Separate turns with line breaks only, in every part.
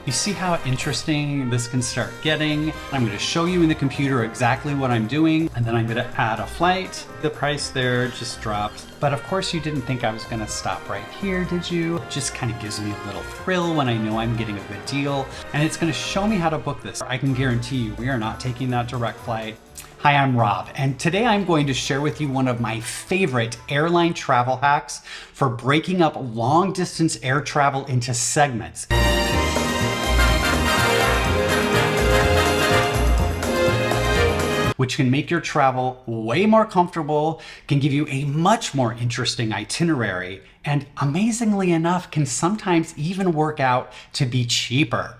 You see how interesting this can start getting? I'm going to show you in the computer exactly what I'm doing, and then I'm going to add a flight. The price there just dropped. But of course you didn't think I was going to stop right here, did you? It just kind of gives me a little thrill when I know I'm getting a good deal, and it's going to show me how to book this. I can guarantee you we are not taking that direct flight. Hi, I'm Rob, and today I'm going to share with you one of my favorite airline travel hacks for breaking up long distance air travel into segments. Which can make your travel way more comfortable, can give you a much more interesting itinerary, and amazingly enough, can sometimes even work out to be cheaper.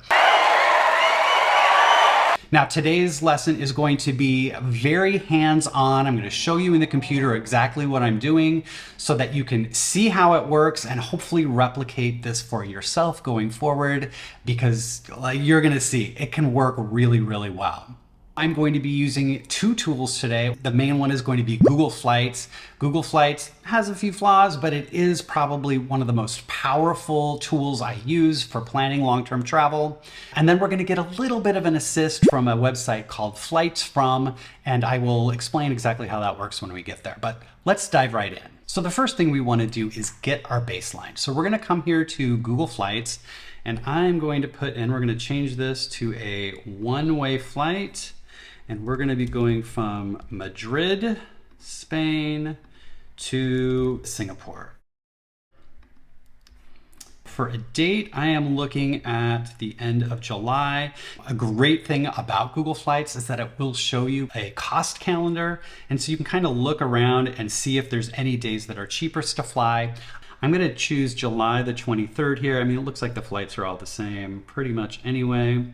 Now, today's lesson is going to be very hands-on. I'm going to show you in the computer exactly what I'm doing so that you can see how it works and hopefully replicate this for yourself going forward, because you're going to see it can work really, really well. I'm going to be using two tools today. The main one is going to be Google Flights. Google Flights has a few flaws, but it is probably one of the most powerful tools I use for planning long-term travel. And then we're going to get a little bit of an assist from a website called Flights From, and I will explain exactly how that works when we get there. But let's dive right in. So the first thing we want to do is get our baseline. So we're going to come here to Google Flights, and I'm going to put in, we're going to change this to a one-way flight. And we're going to be going from Madrid, Spain to Singapore. For a date, I am looking at the end of July. A great thing about Google Flights is that it will show you a cost calendar. And so you can kind of look around and see if there's any days that are cheapest to fly. I'm going to choose July the 23rd here. I mean, it looks like the flights are all the same pretty much anyway.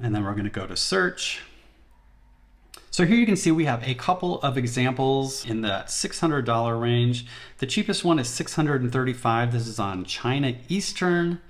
And then we're going to go to search. So here you can see we have a couple of examples in the $600 range. The cheapest one is $635. This is on China Eastern,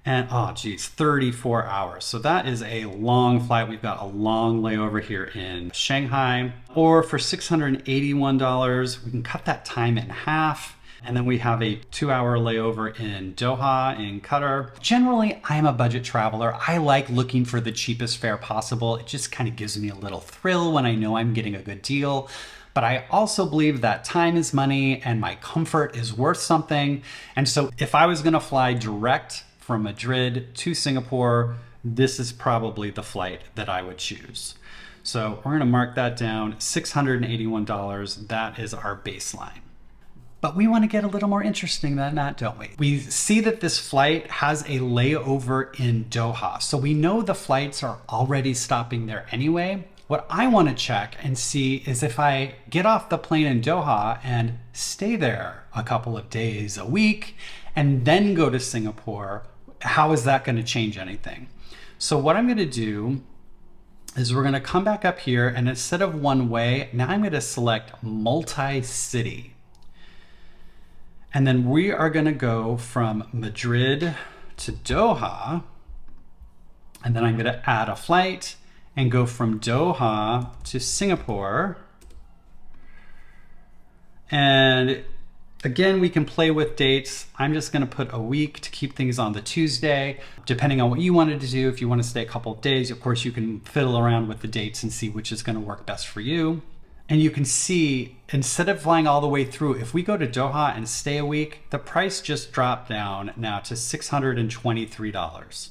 and oh geez, 34 hours. So that is a long flight. We've got a long layover here in Shanghai. Or for $681, we can cut that time in half. And then we have a 2-hour layover in Doha in Qatar. Generally, I am a budget traveler. I like looking for the cheapest fare possible. It just kind of gives me a little thrill when I know I'm getting a good deal. But I also believe that time is money and my comfort is worth something. And so if I was gonna fly direct from Madrid to Singapore, this is probably the flight that I would choose. So we're gonna mark that down, $681, that is our baseline. But we want to get a little more interesting than that, don't we? We see that this flight has a layover in Doha. So we know the flights are already stopping there anyway. What I want to check and see is if I get off the plane in Doha and stay there a couple of days, a week, and then go to Singapore, how is that going to change anything? So what I'm going to do is we're going to come back up here, and instead of one way, now I'm going to select multi-city. And then we are going to go from Madrid to Doha, and then I'm going to add a flight and go from Doha to Singapore. And again, we can play with dates. I'm just going to put a week to keep things on the Tuesday, depending on what you wanted to do. If you want to stay a couple of days, of course, you can fiddle around with the dates and see which is going to work best for you. And you can see, instead of flying all the way through, if we go to Doha and stay a week, the price just dropped down now to $623.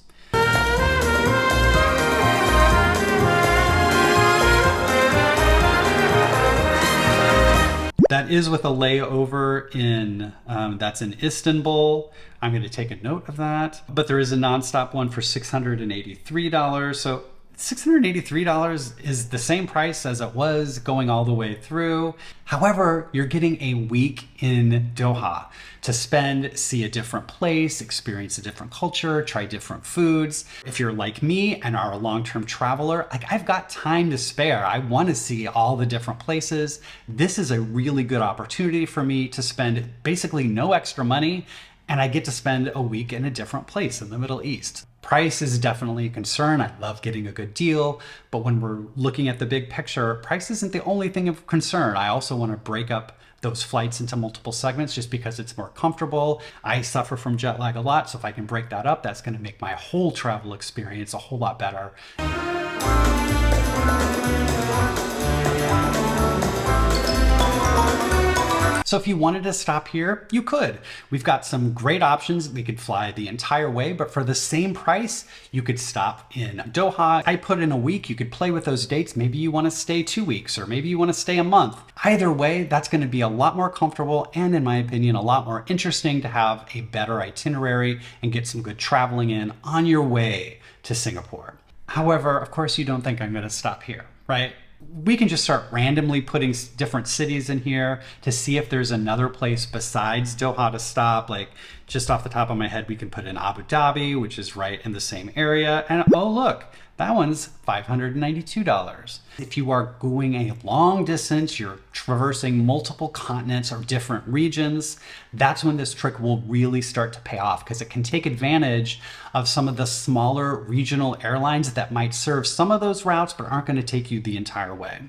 That is with a layover in, that's in Istanbul. I'm going to take a note of that. But there is a nonstop one for $683. So $683 is the same price as it was going all the way through. However, you're getting a week in Doha to spend, see a different place, experience a different culture, try different foods. If you're like me and are a long-term traveler, like I've got time to spare. I want to see all the different places. This is a really good opportunity for me to spend basically no extra money, and I get to spend a week in a different place in the Middle East. Price is definitely a concern. I love getting a good deal, but when we're looking at the big picture, price isn't the only thing of concern. I also want to break up those flights into multiple segments just because it's more comfortable. I suffer from jet lag a lot, so if I can break that up, that's going to make my whole travel experience a whole lot better. So if you wanted to stop here, you could. We've got some great options. We could fly the entire way, but for the same price, you could stop in Doha. I put in a week. You could play with those dates. Maybe you want to stay 2 weeks, or maybe you want to stay a month. Either way, that's going to be a lot more comfortable and, in my opinion, a lot more interesting to have a better itinerary and get some good traveling in on your way to Singapore. However, of course, you don't think I'm going to stop here, right? We can just start randomly putting different cities in here to see if there's another place besides Doha to stop. Like, just off the top of my head, we can put in Abu Dhabi, which is right in the same area. And oh, look, that one's $592. If you are going a long distance, you're traversing multiple continents or different regions, that's when this trick will really start to pay off, because it can take advantage of some of the smaller regional airlines that might serve some of those routes but aren't going to take you the entire way.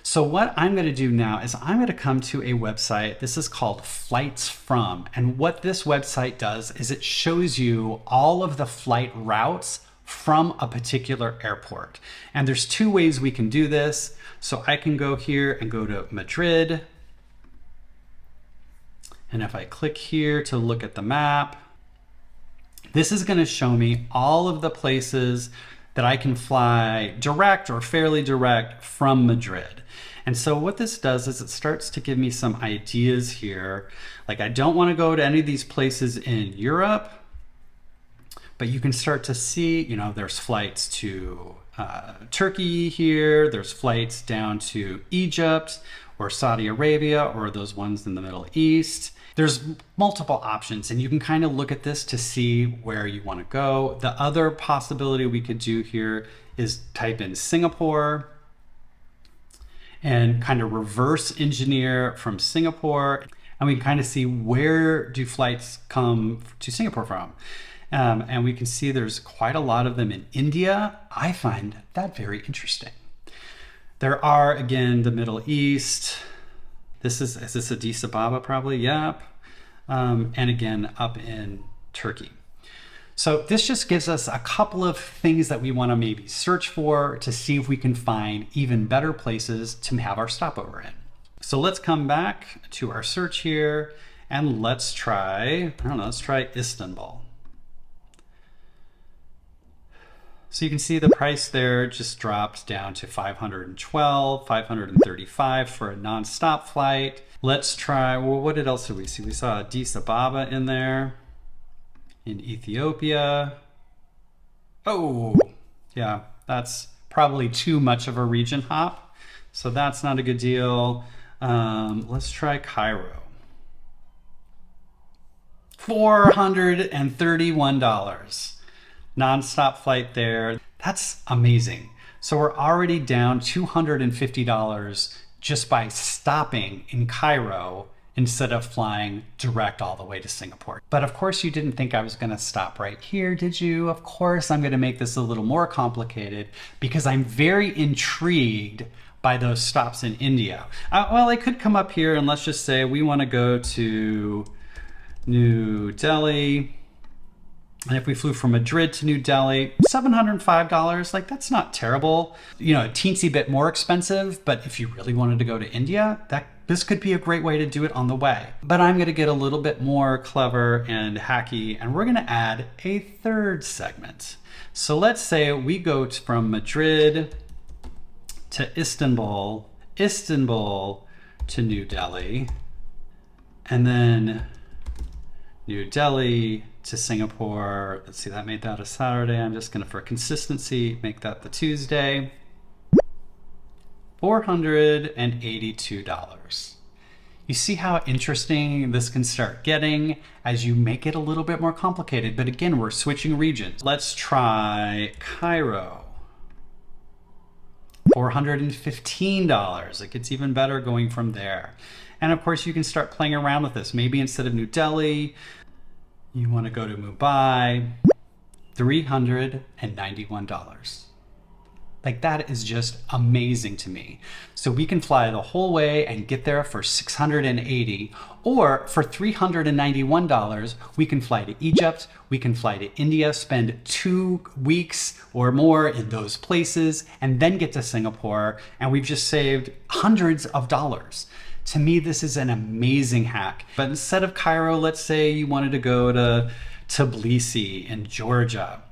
So what I'm going to do now is I'm going to come to a website. This is called Flights From. And what this website does is it shows you all of the flight routes from a particular airport. And there's two ways we can do this. So I can go here and go to Madrid. And if I click here to look at the map, this is going to show me all of the places that I can fly direct or fairly direct from Madrid. And so what this does is it starts to give me some ideas here. Like, I don't want to go to any of these places in Europe, but you can start to see, you know, there's flights to Turkey here, there's flights down to Egypt or Saudi Arabia or those ones in the Middle East. There's multiple options, and you can kind of look at this to see where you want to go. The other possibility we could do here is type in Singapore and kind of reverse engineer from Singapore, and we can kind of see where do flights come to Singapore from. And we can see there's quite a lot of them in India. I find that very interesting. There are, again, the Middle East. Is this Addis Ababa probably? Yep. And again, up in Turkey. So this just gives us a couple of things that we want to maybe search for to see if we can find even better places to have our stopover in. So let's come back to our search here and let's try, let's try Istanbul. So you can see the price there just dropped down to $512, $535 for a non-stop flight. Let's try, well, what else did we see? We saw Addis Ababa in there, in Ethiopia. Oh, yeah, that's probably too much of a region hop, so that's not a good deal. Let's try Cairo. $431. Non-stop flight there. That's amazing. So we're already down $250 just by stopping in Cairo instead of flying direct all the way to Singapore. But of course you didn't think I was going to stop right here, did you? Of course I'm going to make this a little more complicated because I'm very intrigued by those stops in India. Well, I could come up here and let's just say we want to go to New Delhi. And if we flew from Madrid to New Delhi, $705, like that's not terrible. You know, a teensy bit more expensive, but if you really wanted to go to India, this could be a great way to do it on the way. But I'm gonna get a little bit more clever and hacky, and we're gonna add a third segment. So let's say we go from Madrid to Istanbul, Istanbul to New Delhi, and then New Delhi to Singapore. Let's see, that made that a Saturday. I'm just gonna, for consistency, make that the Tuesday. $482. You see how interesting this can start getting as you make it a little bit more complicated. But again, we're switching regions. Let's try Cairo. $415. It gets even better going from there. And of course, you can start playing around with this. Maybe instead of New Delhi, you want to go to Mumbai. $391. Like, that is just amazing to me. So we can fly the whole way and get there for $680, or for $391, we can fly to Egypt, we can fly to India, spend 2 weeks or more in those places, and then get to Singapore, and we've just saved hundreds of dollars. To me, this is an amazing hack. But instead of Cairo, let's say you wanted to go to Tbilisi in Georgia.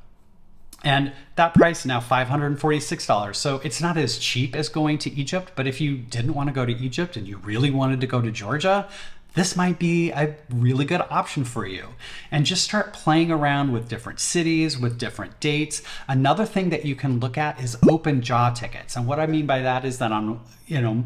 And that price is now $546. So it's not as cheap as going to Egypt, but if you didn't want to go to Egypt and you really wanted to go to Georgia, this might be a really good option for you. And just start playing around with different cities, with different dates. Another thing that you can look at is open jaw tickets. And what I mean by that is that on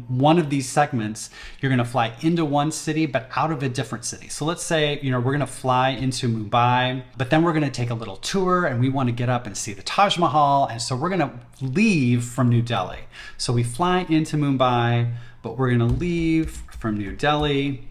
one of these segments, you're gonna fly into one city, but out of a different city. So let's say, we're gonna fly into Mumbai, but then we're gonna take a little tour and we wanna get up and see the Taj Mahal. And so we're gonna leave from New Delhi. So we fly into Mumbai, but we're gonna leave from New Delhi,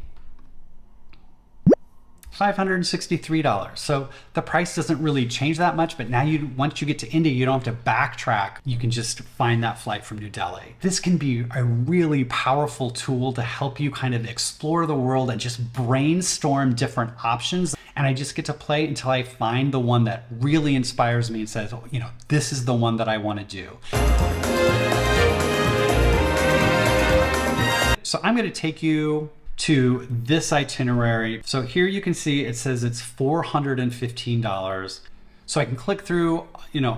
$563. So the price doesn't really change that much, but now once you get to India, you don't have to backtrack. You can just find that flight from New Delhi. This can be a really powerful tool to help you kind of explore the world and just brainstorm different options. And I just get to play until I find the one that really inspires me and says, this is the one that I want to do. So I'm going to take you to this itinerary. So here you can see it says it's $415. So I can click through,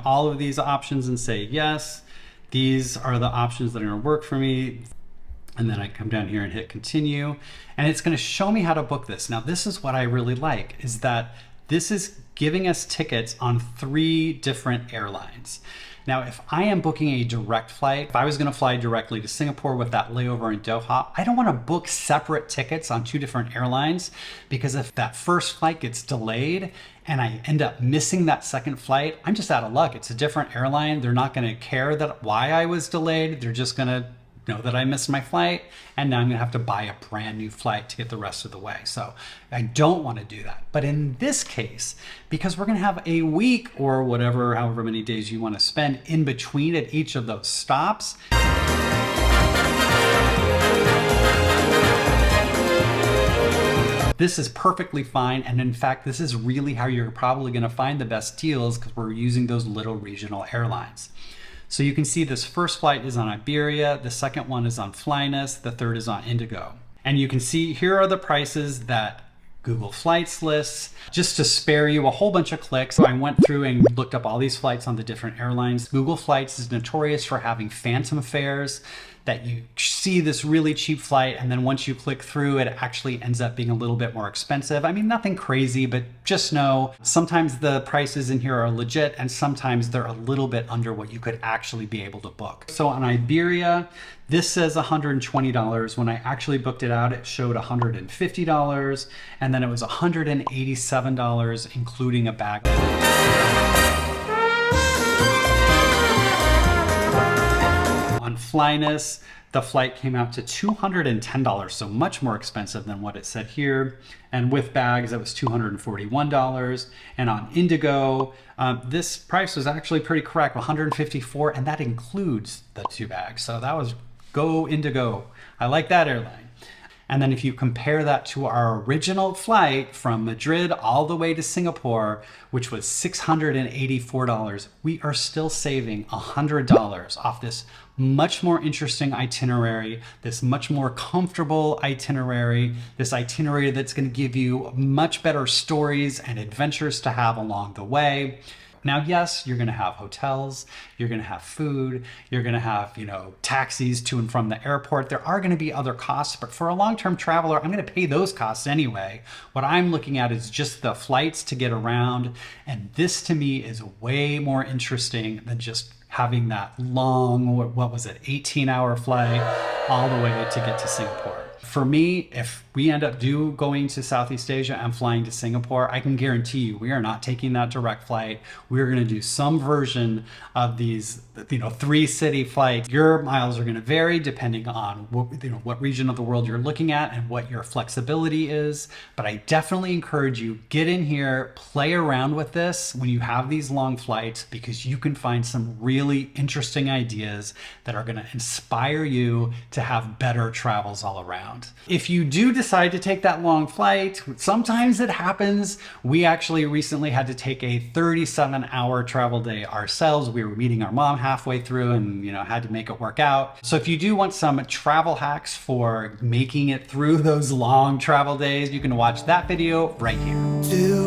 all of these options and say, yes, these are the options that are gonna work for me. And then I come down here and hit continue. And it's gonna show me how to book this. Now, this is what I really like, is that this is giving us tickets on 3 different airlines. Now, if I am booking a direct flight, if I was gonna fly directly to Singapore with that layover in Doha, I don't wanna book separate tickets on 2 different airlines, because if that first flight gets delayed and I end up missing that second flight, I'm just out of luck. It's a different airline. They're not gonna care why I was delayed. They're just gonna know that I missed my flight, and now I'm gonna have to buy a brand new flight to get the rest of the way. So I don't wanna do that. But in this case, because we're gonna have a week or whatever, however many days you wanna spend in between at each of those stops, this is perfectly fine. And in fact, this is really how you're probably gonna find the best deals, because we're using those little regional airlines. So you can see this first flight is on Iberia, the second one is on Flyness, the third is on Indigo. And you can see here are the prices that Google Flights lists. Just to spare you a whole bunch of clicks, so I went through and looked up all these flights on the different airlines. Google Flights is notorious for having phantom fares, that you see this really cheap flight, and then once you click through, it actually ends up being a little bit more expensive. I mean, nothing crazy, but just know sometimes the prices in here are legit and sometimes they're a little bit under what you could actually be able to book. So on Iberia, this says $120. When I actually booked it out, it showed $150, and then it was $187, including a bag. On Flyness, the flight came out to $210, so much more expensive than what it said here. And with bags, it was $241. And on Indigo, this price was actually pretty correct, $154, and that includes the 2 bags. So that was go Indigo. I like that airline. And then if you compare that to our original flight from Madrid all the way to Singapore, which was $684, we are still saving $100 off this much more interesting itinerary, this much more comfortable itinerary, this itinerary that's going to give you much better stories and adventures to have along the way. Now, yes, you're going to have hotels, you're going to have food, you're going to have, taxis to and from the airport. There are going to be other costs, but for a long-term traveler, I'm going to pay those costs anyway. What I'm looking at is just the flights to get around. And this to me is way more interesting than just having that long, 18-hour flight all the way to get to Singapore. For me, if we end up going to Southeast Asia and flying to Singapore, I can guarantee you we are not taking that direct flight. We're going to do some version of these, 3-city flights. Your miles are going to vary depending on what region of the world you're looking at and what your flexibility is. But I definitely encourage you, get in here, play around with this when you have these long flights, because you can find some really interesting ideas that are going to inspire you to have better travels all around. If you do decide to take that long flight, sometimes it happens. We actually recently had to take a 37-hour travel day ourselves. We were meeting our mom halfway through and had to make it work out. So if you do want some travel hacks for making it through those long travel days, you can watch that video right here.